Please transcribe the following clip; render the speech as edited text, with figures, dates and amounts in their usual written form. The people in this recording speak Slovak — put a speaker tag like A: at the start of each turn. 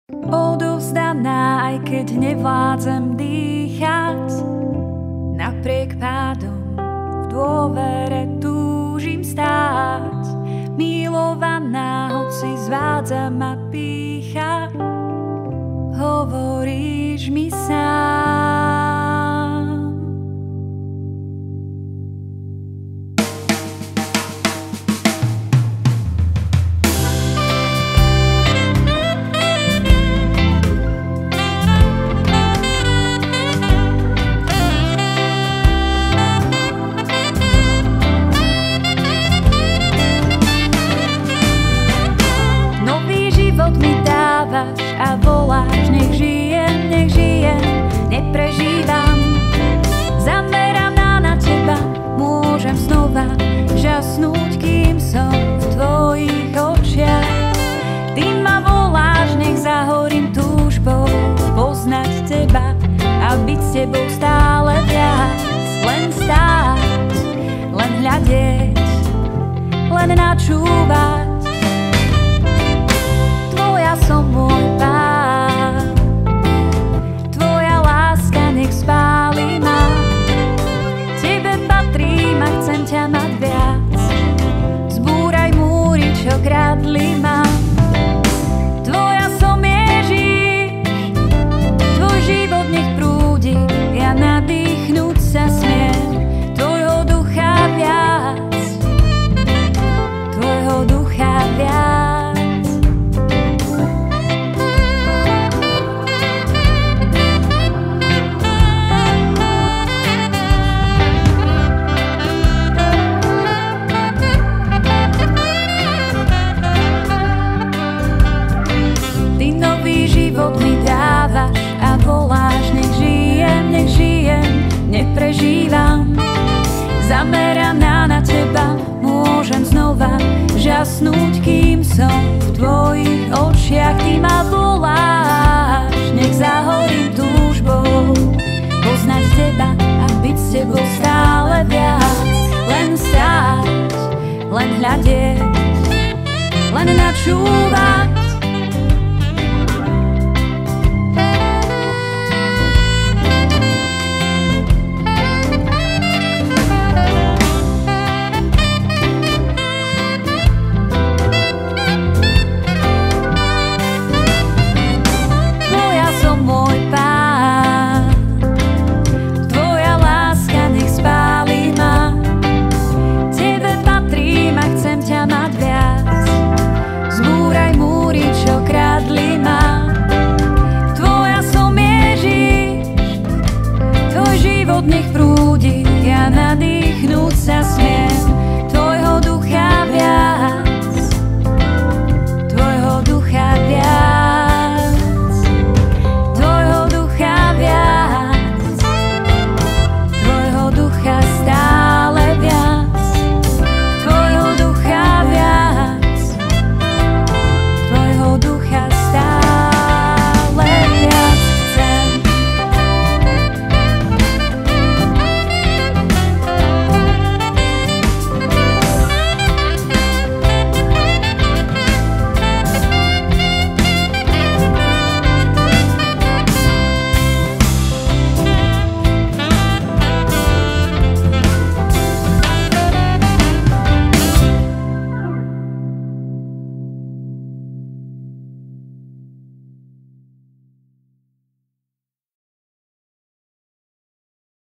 A: Odovzdaná, aj keď nevládzem dýchať, napriek pádom v dôvere túžim stáť. Milovaná, hoci zvádza ma pýcha, hovoríš mi sám. Mi dávaš a voláš, nech žijem, neprežívam. Zameraná na teba, môžem znova žasnúť, kým som v tvojich očiach. Ty ma voláš, nech zahorím túžbou poznať teba a byť s tebou stále viac. Len stáť, len hľadieť, len načúvať. Som môj pán, tvoja láska nech spáli ma. Tebe patrím a chcem ťa mať viac. Zbúraj múry, čo kradli ma. Tvoja som Ježiš, tvoj život nech prúdi, ja nadýchnúť sa smiem. Tvojho ducha viac, tvojho ducha viac. Život mi dávaš a voláš, nech žijem, neprežívam. Zameraná na teba, môžem znova žasnúť, kým som v tvojich očiach. Ty ma voláš, nech zahorím túžbou poznať teba a byť s tebou stále viac. Len stáť, len hľadieť, len načúvať.